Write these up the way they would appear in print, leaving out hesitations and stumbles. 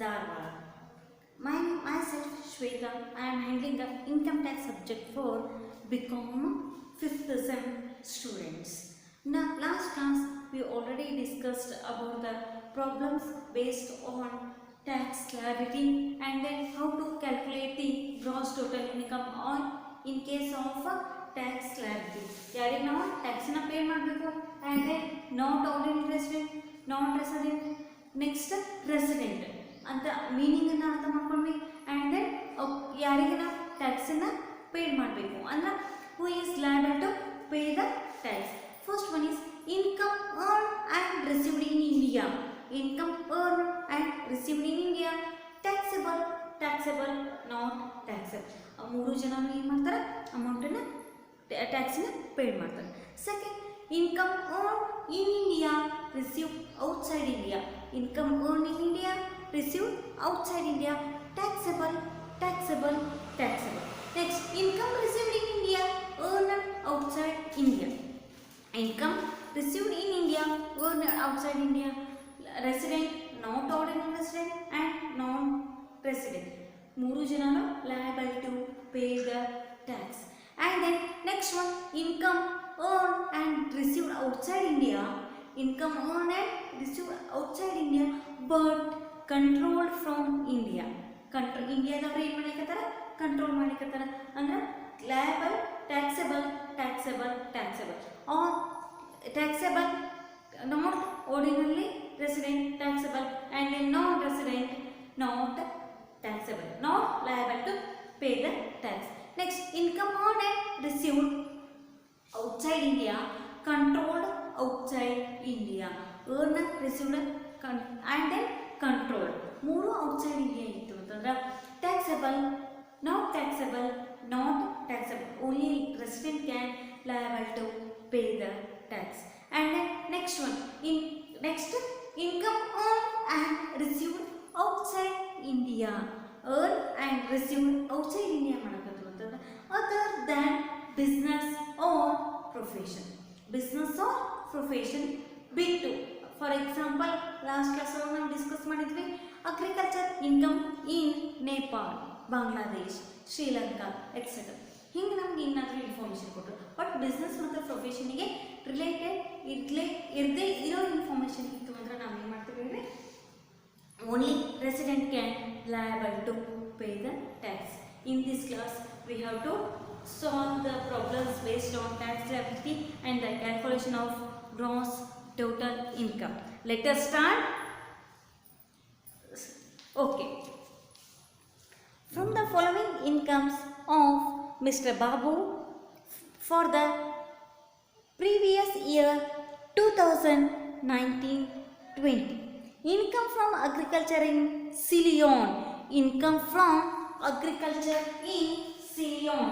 Dharwad. Myself Shweta, I am handling the income tax subject for become 5th sem students. Now last class we already discussed about the problems based on tax liability and then how to calculate the gross total income on in case of tax liability. ಯಾರಿಗೆ ನಾವು ಟ್ಯಾಕ್ಸನ್ನ pay ಮಾಡಬೇಕು and then not ordinary resident, non resident, next resident ಅಂತ meaning ಅನ್ನು ಅರ್ಥ ಮಾಡ್ಕೊಂಡ್ವಿ and then ಯಾರಿಗೆ ನಾವು ಟ್ಯಾಕ್ಸನ್ನ ಪೇ ಮಾಡಬೇಕು ಅಂದ್ರೆ who is liable to pay the tax. First one is income earned and received in India. Income earned and received in India, taxable, taxable, not taxable. ಮೂರು ಜನ ಏನು ಮಾಡ್ತಾರೆ ಅಮೌಂಟನ್ನು ಟ್ಯಾಕ್ಸನ್ನ ಪೇ ಮಾಡ್ತಾರೆ. Second income earned in India, received outside India. Income earned in India, received outside India, taxable, taxable, taxable. Next, income received in India, earned outside India. Income received in India, earned outside India, resident, not ordinary resident and non-resident. ಮೂರು ಜನರು liable to pay the tax. And then next one, income earned and received outside India. Income earned and received outside India but controlled from India. ಇಂಡಿಯಾದವ್ರು ಏನು ಮಾಡಲಿಕ್ಕತ್ತಾರ control ಮಾಡಲಿಕ್ಕತ್ತಾರ ಅಂದ್ರೆ liable, taxable, taxable, taxable or taxable, not ordinarily resident, taxable and then non-resident, not taxable, not liable to pay the tax. Next, income earned and received outside India, controlled outside India. Earned, received and then controlled. ಮೂರು outside India ಇತ್ತು ಅಂತಂದ್ರೆ taxable, not taxable, not taxable. Only resident can liable to pay the tax. And then next one, income earned and received outside India. Earned and received outside India ಮಾಡಕತ್ತು ಅಂತಂದ್ರೆ other than business or profession. Business or profession ಬಿಟ್ಟು. For example last class ಒಳಗೆ ನಾವು discuss ಮಾಡಿದ್ವಿ agriculture income ಇನ್ Nepal, Bangladesh, Sri Lanka etcetera. ಹಿಂಗೆ ನಮ್ಗೆ ಏನಾದರೂ information ಕೊಟ್ಟರು but business ಮತ್ತು ಪ್ರೊಫೆಷನಿಗೆ ರಿಲೇಟೆಡ್ ಇರದೇ ಇರೋ ಇನ್ಫಾರ್ಮೇಷನ್ ಇತ್ತು ಅಂದ್ರೆ ನಾವು ಏನು ಮಾಡ್ತೀವಿ ಅಂದರೆ only resident can liable to pay the tax. In this class we have to solve the problems based on tax liability and the calculation of gross total income. Let us start. Okay. From the following incomes of Mr. Babu for the previous year 2019-20. Income from agriculture in Ceylon. Income from agriculture in Ceylon.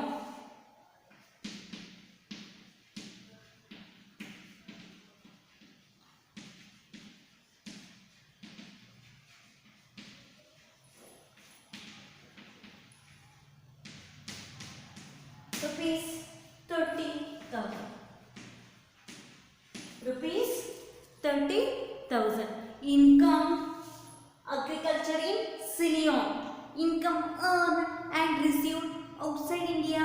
Rupees 30,000. Rupees 30,000. Income agriculture in Ceylon. Income earned and received outside India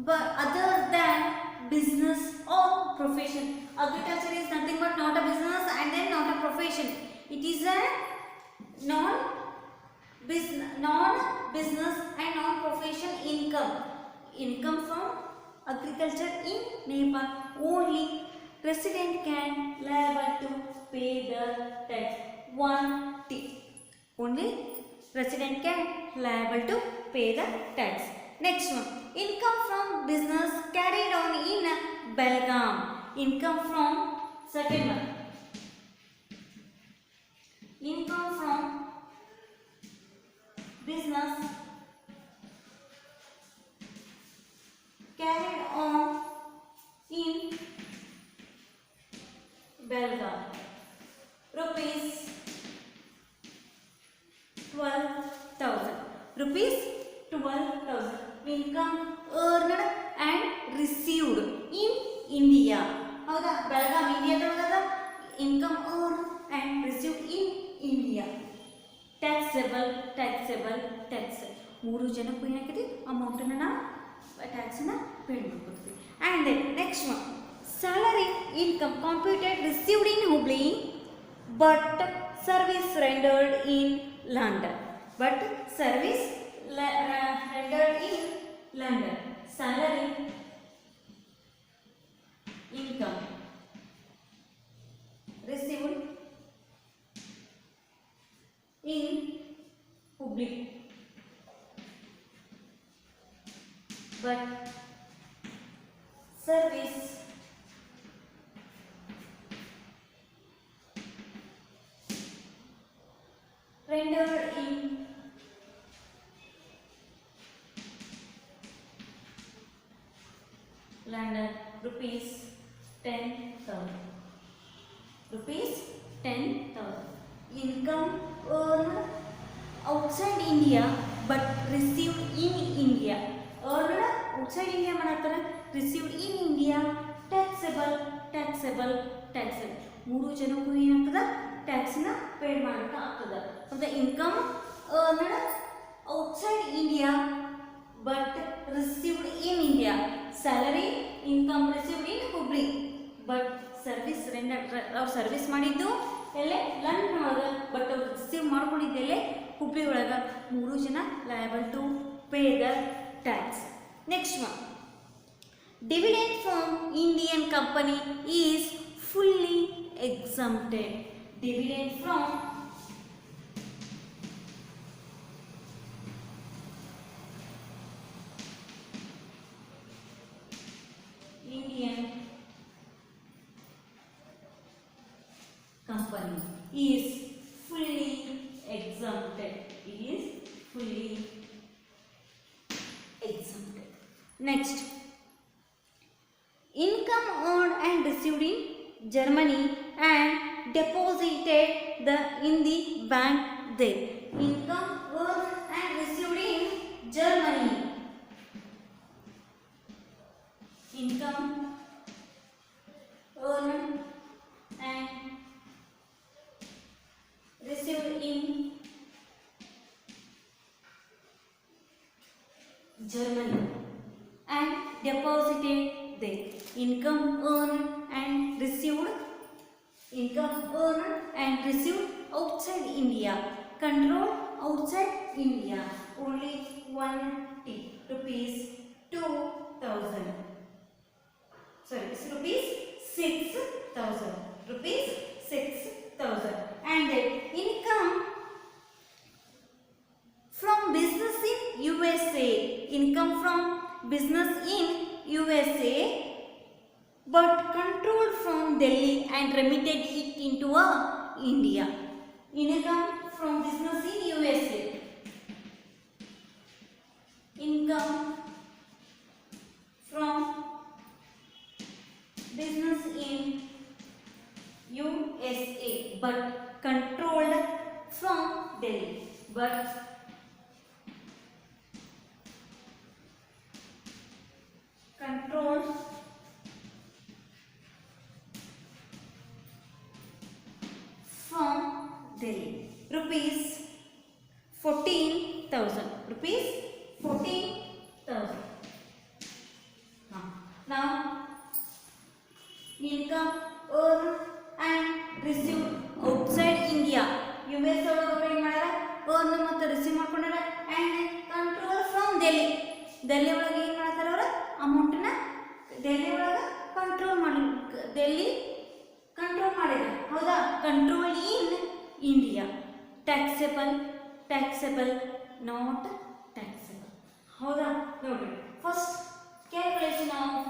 but other than business or profession. Agriculture is nothing but not a business and then not a profession. It is a non-business and non-profession income. Income from agriculture in Nepal. Only resident can liable to pay the tax. One tip. Only resident can liable to pay the tax. Next one, income from business carried on in Belgaum. Income from second one. Income from business carried on in Belgaum. Rupees 12,000. Rupees 12,000. Income earned and received in India. ಹೌದಾ ಬೆಳಗಾಂ ಇಂಡಿಯಾದೊಳಗದ income earned and received in India. Tax taxable taxable tax ಮೂರು ಜನಕ್ಕೂ ಏನಾಗ್ತೈತಿ ಅಮೌಂಟನ್ನು ನಾವು ಟ್ಯಾಕ್ಸನ್ನು pay ಮಾಡ್ಕೊತೀವಿ. And then next one salary income computed received in Hubli but service rendered in London. But service rendered in London. Salary, income received in Hubli, but service rendered in London, rupees 10,000. Rupees 10,000. Income earned outside India but received in India. Earned outside India ಮಾಡಾತಾರೆ, received in India. Taxable, taxable, taxable. ಮೂರು ಜನಕ್ಕೂ ಏನಾಗ್ತದ ಟ್ಯಾಕ್ಸ್ನ pay ಮಾಡಕ್ಕೆ ಆಗ್ತದ. The income earned outside India but received in India. Salary income received in Hubli but service rendered ಅವ್ರು service ಮಾಡಿದ್ದು ಎಲ್ಲೇ London ಒಳಗೆ but ಅವ್ರು ರಿಸೀವ್ ಮಾಡ್ಕೊಂಡಿದ್ದೆಲ್ಲೇ ಹುಬ್ಳಿ ಒಳಗೆ. ಮೂರು ಜನ liable to pay the tax. Next one dividend from Indian company is fully exempted. Dividend from Indian company is fully exempted. Is fully exempted. Next, income earned and received in Germany and deposited in the bank there. Income earned and received in Germany. Income earned and received in Germany and deposited there. Income earned and received outside India. Control outside India. Only 1 rupees 2,000. Sorry, it's rupees 6,000. Rupees 6,000. And income from business in USA. Income from business in USA, but controlled from Delhi and remitted it into India. Income from business in USA. Income from business in USA but controlled from Delhi. But controlled from Delhi. Rupees 14,000. Rupees 14,000. Now income earned and received outside India. US ಒಳಗೆ ಏನು ಮಾಡ್ಯಾರ earn ಮತ್ತು receive ಮಾಡ್ಕೊಂಡಾರ and control from Delhi. Delhi ಒಳಗೆ ಏನು ಮಾಡ್ತಾರೆ ಅವರು ಅಮೌಂಟನ್ನ ಡೆಲ್ಲಿ ಒಳಗೆ ಕಂಟ್ರೋಲ್ ಮಾಡಿದ್ದಾರೆ. ಹೌದಾ? Control in India. Taxable not taxable. ಹೌದಾ? ನೋಡಿ first calculation of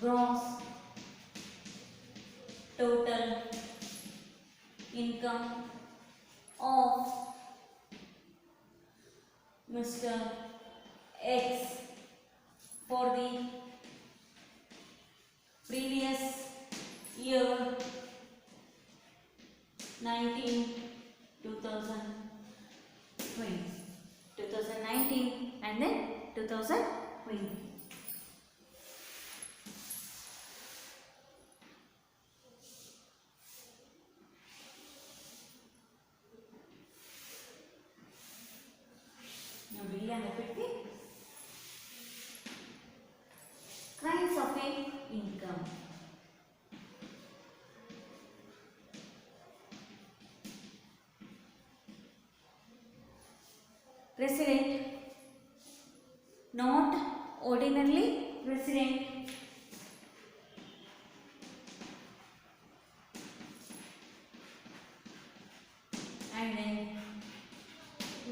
gross total income of Mr. X for the previous year 2019 and then 2020. resident, not ordinarily resident, and then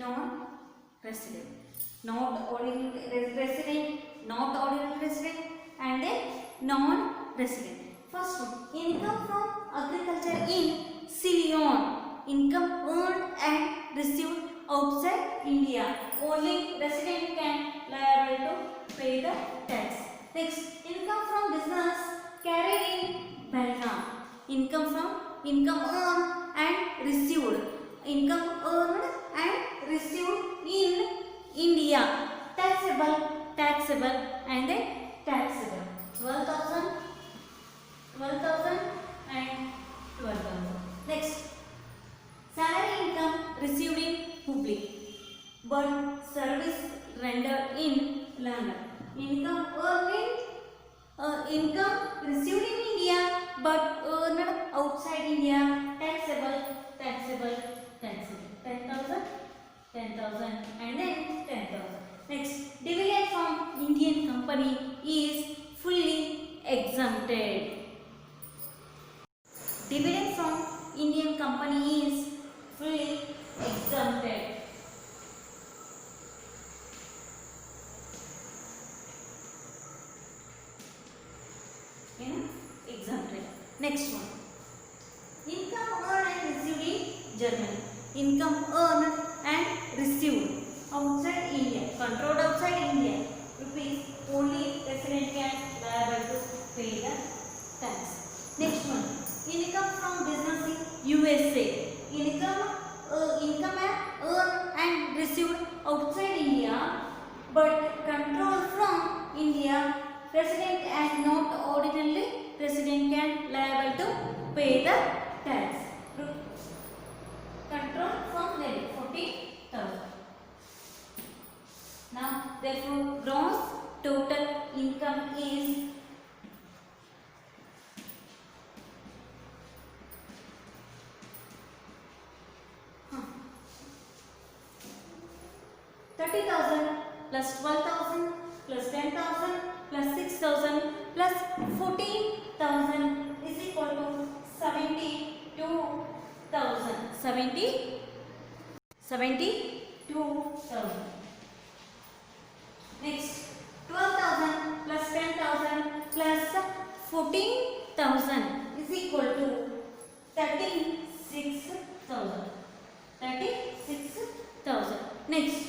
non-resident, not ordinary resident, not ordinary resident, and then non-resident. First one, income from agriculture in Ceylon, income earned and received outside India. Only resident can liable to pay the tax. Next, income from business carried in Belgium. Income earned and received. Income earned and received in India. Taxable, and then taxable. 12,000 and 12,000. Next, salary income received in Hubli, but service rendered in London. Income received in India, but earned outside India. Taxable. 10,000, and then 10,000. Next, dividend from Indian company is fully exempted. Dividend from Indian company is fully exempted. Exempted. Next one. Income earned and received in Germany. Income earned and received outside India, controlled outside India. Rupees, only resident can liable to pay the tax. Next one. Income from business in USA. Income earned and received outside India, but controlled from India. Resident and not ordinarily resident can liable to pay the tax. Control from level 40,000. Now, therefore, gross total income is 30,000 plus 12,000 plus 10,000 plus 6,000 plus 14,000 is equal to 72,000. 72,000. Next, 12,000 plus 10,000 plus 14,000 is equal to 36,000. 36,000. Next,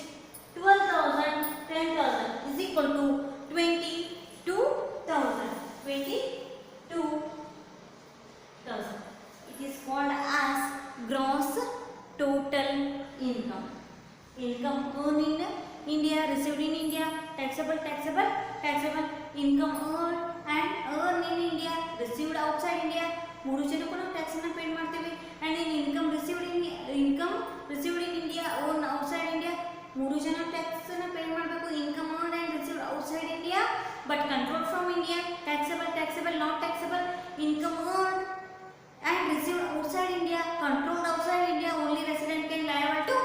12,000, 10,000 is equal to 22,000. 22,000. It is called as gross total income. Income earned in India, received in India, taxable. Income earned and earned in India, received outside India. ಮೂರು ಜನಕ್ಕೂ ನಾವು tax ಅನ್ನು pay ಮಾಡ್ತೀವಿ. And income received in India, own outside India, ಮೂರು ಜನ tax ಅನ್ನು pay ಮಾಡಬೇಕು. Income earned and received outside India but control from India, taxable, not taxable. Income earned and received outside India, controlled outside India, only resident can liable to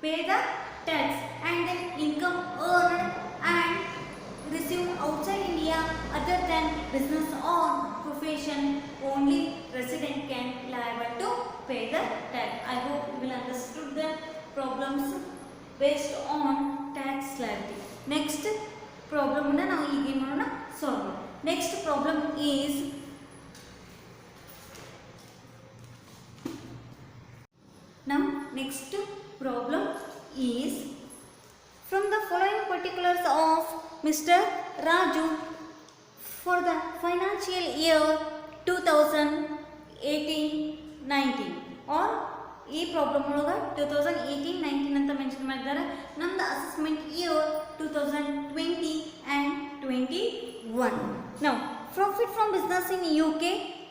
pay the tax. And then income earned and received outside India other than business or profession, only resident can liable to pay the tax. I hope you will understood the problems based on tax liability. Next problem na ನಾವು ಈಗ ಏನು ಮಾಡೋಣ, solve. Next problem is now next problem is from the following particulars of Mr. Raju for the financial year 2018-19 or ಈ problem ಒಳಗೆ 2018-19 ಅಂತ mention ಮಾಡಿದ್ದಾರೆ. ನಮ್ದು assessment year 2020 and 21. Now profit from business in UK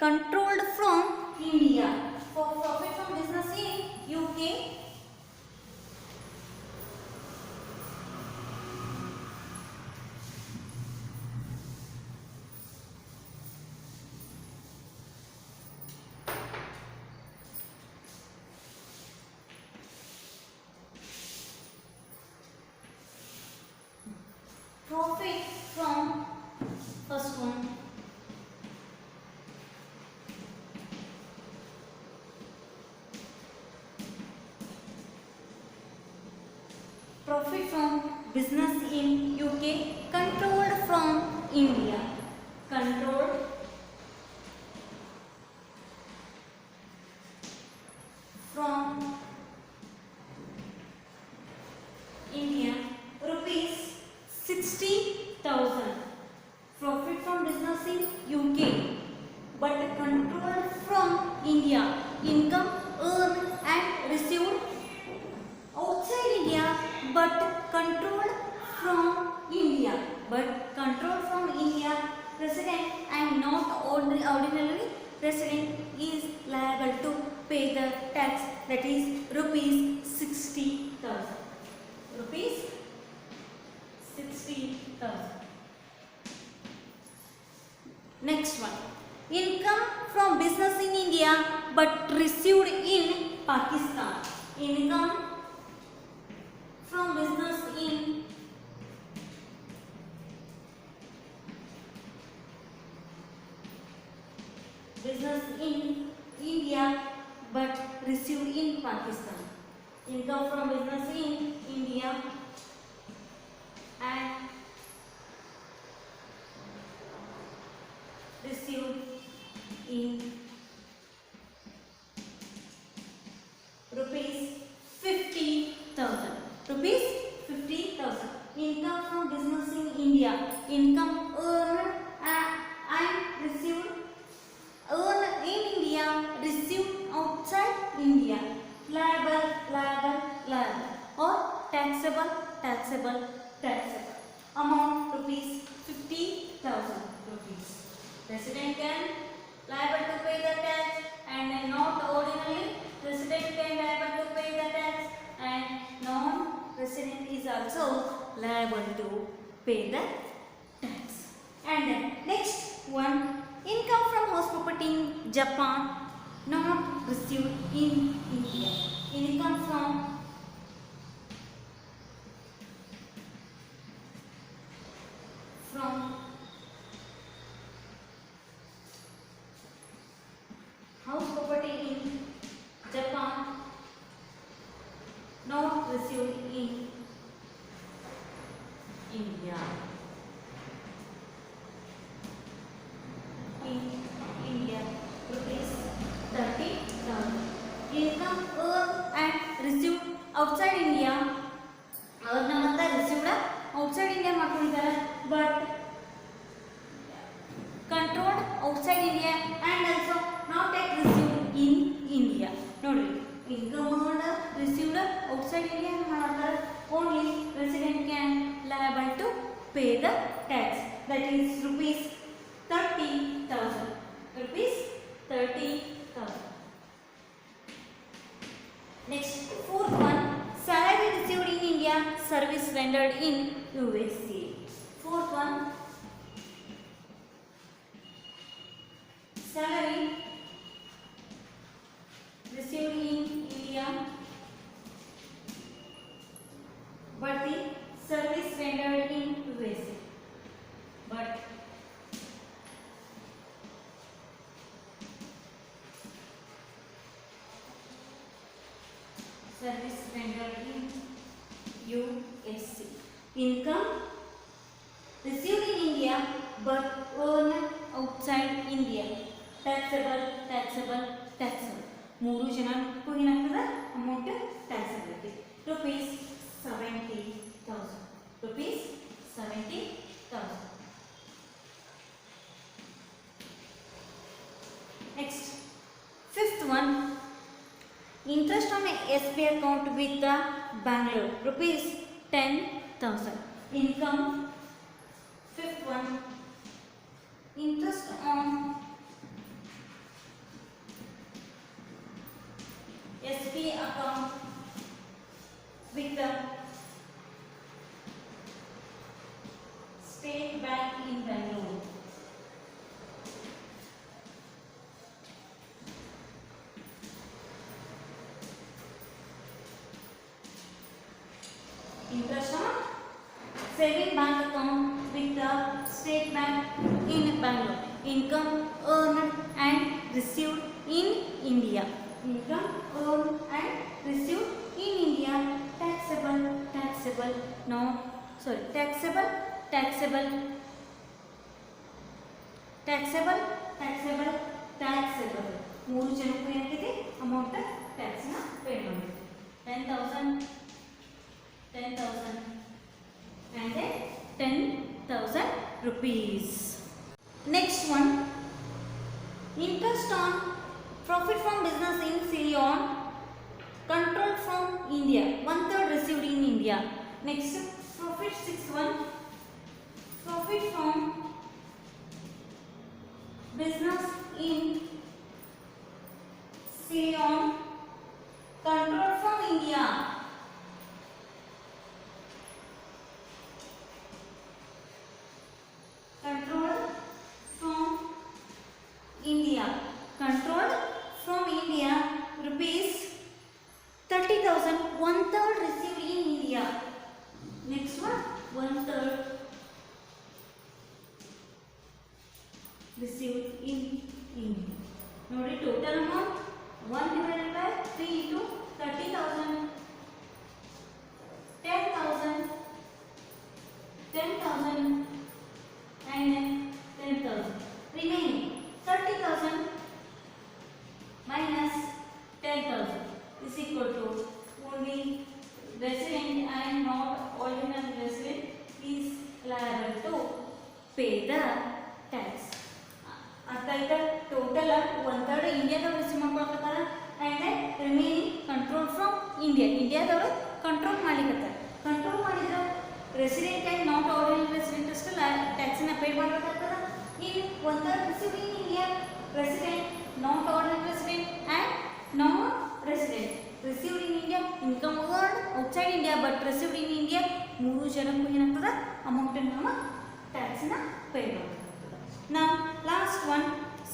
controlled from India. For profit from business in UK, Profit from business in UK controlled from India. Controlled from India, rupees 60,000. Profit from business in UK, but controlled from India. Income earned and received outside India, but controlled from India. But controlled from India, resident and not ordinary resident is liable to pay the tax, that is rupees 60,000. Rupees 60,000. Next one. Income from business in India but received in Pakistan. Income from business in India but received in Pakistan. Income from business in India and received in rupees 50,000. Rupees 50,000. Income from business in India. Income earned and received. Earned in India, received outside India. Liable or taxable. Amount rupees 50,000 rupees. Resident can liable to pay the tax and not ordinary resident can liable to pay the tax and non-resident is also liable to pay the tax. And next one, income from house property in Japan not received in India. Income from house property in Japan not received in India. In India, rupees 30,000. Income earned and received outside India. Earned matta received outside India ಮಾಡ್ಕೊಂಡಿದ್ದಾರೆ, but controlled outside India and also not yet received in India. ನೋಡ್ರಿ, income earned received outside India ಮಾಡ್ತಾರೆ, only resident can liable to pay the tax, that is rupees 30,000. Rupees 30,000. Next, fourth one, salary received in India, service rendered in USA. Fourth one, salary received in India but the service rendered in USA. But service rendered in USA. Income received in India but earned outside India. Taxable. ಮೂರು ಜನಕ್ಕೂ ಏನಾಗ್ತದೆ amount tax ಆಗುತ್ತೆ. rupees 70,000. rupees 70,000. Next, fifth one, interest on a SB account with the Bangalore, rupees 10,000. Income, fifth one, interest on SB account with the State Bank in Bangalore. Interest on saving bank account with the State Bank in Bangalore. Income earned and received in India. Income earned and received in India. taxable, taxable, no, sorry, taxable, taxable, taxable, taxable, taxable. ಮೂರು ಜನಕ್ಕೂ ಏನಾಗಿದೆ amount tax ನ pay ಮಾಡಬೇಕು. 10,000, 10,000 and then 10,000 rupees. Next one, interest on profit from business in Ceylon, controlled from India, 1/3 received in India. Next, profit 6/1, profit from business in Ceylon, controlled from India. Controlled from India. Controlled from India. Rupees 30,000. 1/3 received in India. Next one. 1/3 received in India. Note total amount 1 divided by 3 into 30,000. 10,000. 10,000. And then 10,000. Remaining 30,000 minus 10,000 is equal to only resident and not ordinary resident is liable to pay the tax. ಅರ್ಥ ಆಯ್ತಾ? Total 1/3 ಇಂಡಿಯಾದವರು receive ಮಾಡ್ಕೊಳ್ತಾರೆ and then remaining control from India. ಇಂಡಿಯಾದವರು control ಮಾಡ್ಲಿಕತ್ತಾರೆ. Control ಮಾಡಿದ್ರೆ resident and not ordinary resident ಅಷ್ಟಲ್ಲ ಟ್ಯಾಕ್ಸನ್ನ pay ಮಾಡಬೇಕಾಗ್ತದೆ. ಇಲ್ಲಿ 1/3 receive in India, resident, not ordinary resident and not resident. Received in India, income earned outside India but received in India, ಮೂರು ಜನಕ್ಕೂ ಏನಾಗ್ತದೆ ಅಮೌಂಟನ್ನು ನಾವು ಟ್ಯಾಕ್ಸನ್ನ ಪೇ ಮಾಡಬೇಕಾಗ್ತದೆ. Now last one,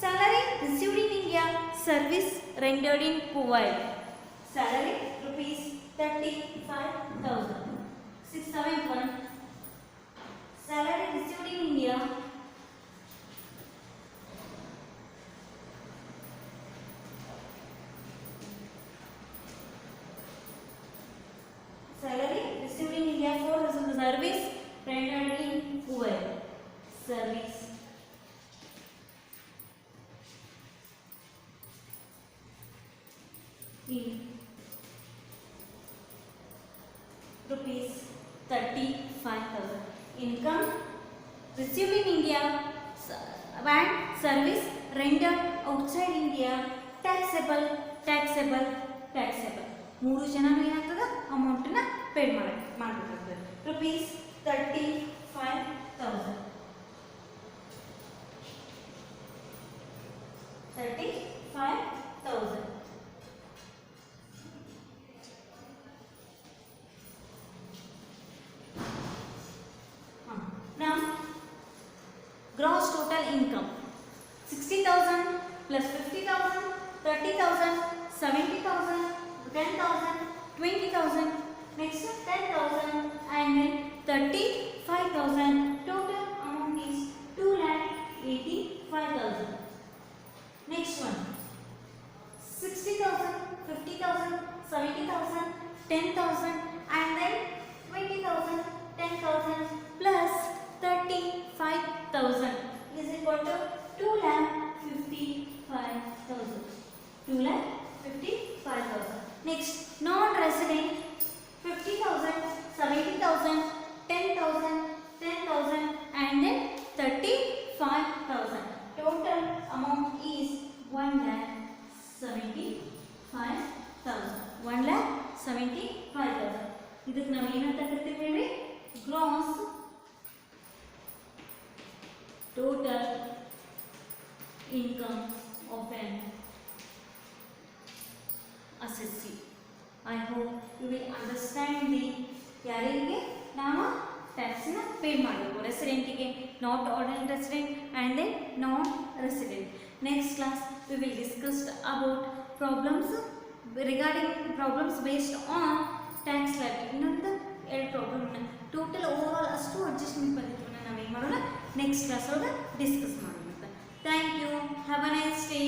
salary received in India, service rendered in Kuwait. Salary rupees 35,000. 671. Salary received in India, salary received in India for service rendered in Kuwait. Service in rupees 35,000. Income received in India and service rendered outside India, taxable, taxable, taxable. ಮೂರು ಜನನು ಏನಾಗ್ತದೆ ಅಮೌಂಟನ್ನ pay ಮಾಡಬೇಕಾಗ್ತದೆ. Rupees 35,000. 35,000. Now, gross total income 60,000 plus 50,000, 30,000, 70,000, 10,000, 20,000. Next 10,000 and then 35,000. Total amount is 2,85,000. Next one, 60,000, 50,000, 70,000, 10,000 and then 20,000, 10,000 plus 35,000 is equal to 2,55,000. 2,55,000. Next, non-resident 50,000, 70,000, 10,000, 10,000 and then 35,000. Total amount is 1,75,000. 1,75,000. ಇದಕ್ಕೆ ನಾವು ಏನಂತ ಕರಿತೀವಿ? Gross total income of an assessee. I hope you will understand the ಯಾರಿಗೆ ನಾವು ಟ್ಯಾಕ್ಸನ್ನ pay ಮಾಡಬೇಕು. ರೆಸಿಡೆಂಟಿಗೆ, not ordinary resident and then not resident. Next class we will discuss about problems regarding problems based on tax liability. ಇನ್ನೊಂದು 2 ಪ್ರಾಬ್ಲಮ್ನ total over all ಅಷ್ಟು adjustment ಬಂದಿತ್ತು. ನಾವೇನು ಮಾಡೋಣ ನೆಕ್ಸ್ಟ್ ಕ್ಲಾಸ್ ಒಳಗೆ ಡಿಸ್ಕಸ್ ಮಾಡೋಣ. Thank you. Have a nice day.